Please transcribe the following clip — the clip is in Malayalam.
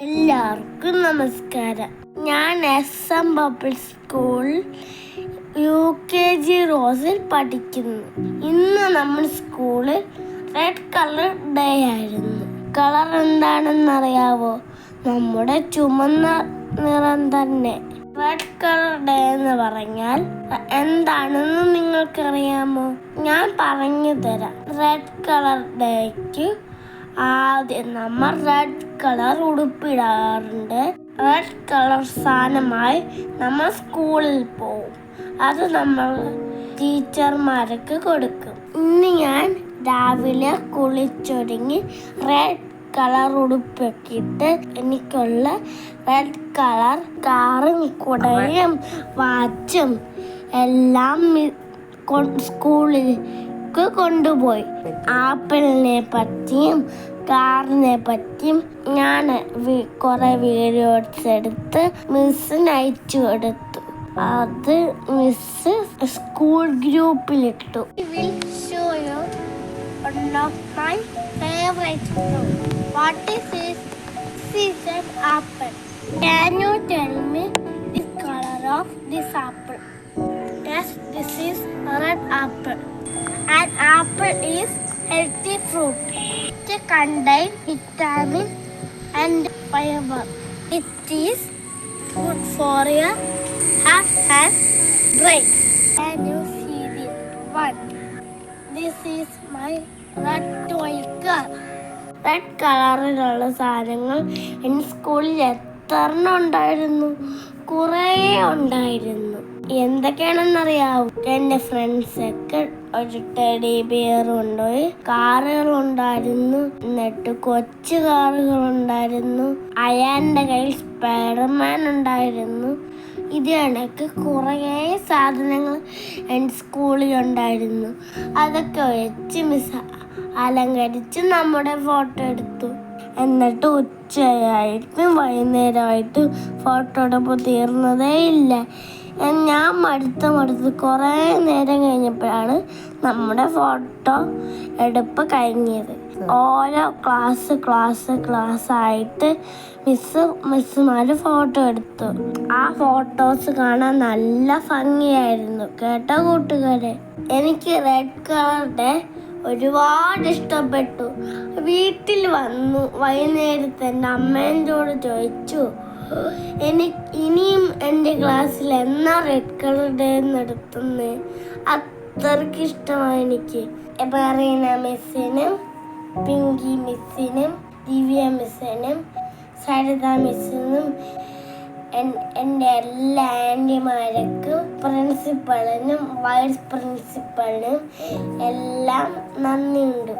എല്ലാവർക്കും നമസ്കാരം. ഞാൻ SM പബ്ലിക് സ്കൂൾ UKG റോസിൽ പഠിക്കുന്നു. ഇന്ന് നമ്മൾ സ്കൂളിൽ റെഡ് കളർ ഡേ ആയിരുന്നു. കളർ എന്താണെന്നറിയാവോ? നമ്മുടെ ചുമന്ന നിറം തന്നെ. റെഡ് കളർ ഡേ എന്ന് പറഞ്ഞാൽ എന്താണെന്ന് നിങ്ങൾക്കറിയാമോ? ഞാൻ പറഞ്ഞു തരാം. റെഡ് കളർ ഡേക്ക് ആദ്യം നമ്മൾ റെഡ് കളർ ഉടുപ്പിടാറുണ്ട്. റെഡ് കളർ സാധനമായി നമ്മൾ സ്കൂളിൽ പോവും. അത് നമ്മൾ ടീച്ചർമാർക്ക് കൊടുക്കും. ഇന്ന് ഞാൻ രാവിലെ കുളിച്ചൊരുങ്ങി റെഡ് കളർ ഉടുപ്പൊക്കെ ഇട്ട് എനിക്കുള്ള റെഡ് കളർ കാറും കുടയും വാച്ചും എല്ലാം സ്കൂളിൽ കൊണ്ടുപോയി. ആപ്പിളിനെ പറ്റിയും കാറിനെ പറ്റിയും ഞാൻ കുറെ വീഡിയോസ് എടുത്ത് മിസ്സിന് അയച്ചു കൊടുത്തു. അത് മിസ് സ്കൂൾ ഗ്രൂപ്പിലിട്ടു. What is this? This is an apple. Can you tell me the color of this apple? Yes, this is red apple. An apple is healthy fruit. It contains vitamin and fiber. It is good for your heart and brain. Can you see this one? This is my red toy car. Red കളറിലുള്ള സാധനങ്ങൾ എൻ്റെ സ്കൂളിൽ എത്ര ഉണ്ടായിരുന്നു? കുറേ ഉണ്ടായിരുന്നു. എന്തൊക്കെയാണെന്നറിയാവൂ? എൻ്റെ ഫ്രണ്ട്സൊക്കെ ഒരു ടെഡി ബിയർ കൊണ്ടുപോയി. കാറുകളുണ്ടായിരുന്നു, എന്നിട്ട് കൊച്ചു കാറുകളുണ്ടായിരുന്നു. അയാൻ്റെ കയ്യിൽ സ്പൈഡർമാൻ ഉണ്ടായിരുന്നു. ഇത് കണക്ക് കുറേ സാധനങ്ങൾ എൻ്റെ സ്കൂളിൽ ഉണ്ടായിരുന്നു. അതൊക്കെ വെച്ച് മിസ് അലങ്കരിച്ച് നമ്മുടെ ഫോട്ടോ എടുത്തു. എന്നിട്ട് ഉച്ചയായിട്ടും വൈകുന്നേരമായിട്ടും ഫോട്ടോ എടുപ്പ് തീർന്നതേ ഇല്ല. ഞാൻ മടുത്ത് കുറേ നേരം കഴിഞ്ഞപ്പോഴാണ് നമ്മുടെ ഫോട്ടോ എടുപ്പ് കഴിഞ്ഞത്. ഓരോ ക്ലാസ് ആയിട്ട് മിസ്സുമാർ ഫോട്ടോ എടുത്തു. ആ ഫോട്ടോസ് കാണാൻ നല്ല ഭംഗിയായിരുന്നു കേട്ടോ കൂട്ടുകാരെ. എനിക്ക് റെഡ് കളറിൻ്റെ ഒരുപാട് ഇഷ്ടപ്പെട്ടു. വീട്ടിൽ വന്നു വൈകുന്നേരത്തെ എൻ്റെ അമ്മേൻ്റോട് ചോദിച്ചു, ഇനിയും എൻ്റെ ക്ലാസ്സിൽ എന്നാ റെഡ് കളർ ഡേ നടത്തുന്നത്. അത്രയ്ക്ക് ഇഷ്ടമാണ് എനിക്ക്. പറയണ മിസ്സിനും പിങ്കി മിസ്സിനും ദിവ്യ മിസ്സിനും സരിത മിസ്സിനും എൻ്റെ എല്ലാ ആൻറ്റിമാർക്കും പ്രിൻസിപ്പളിനും വൈസ് പ്രിൻസിപ്പളിനും എല്ലാം നന്ദിയുണ്ട്.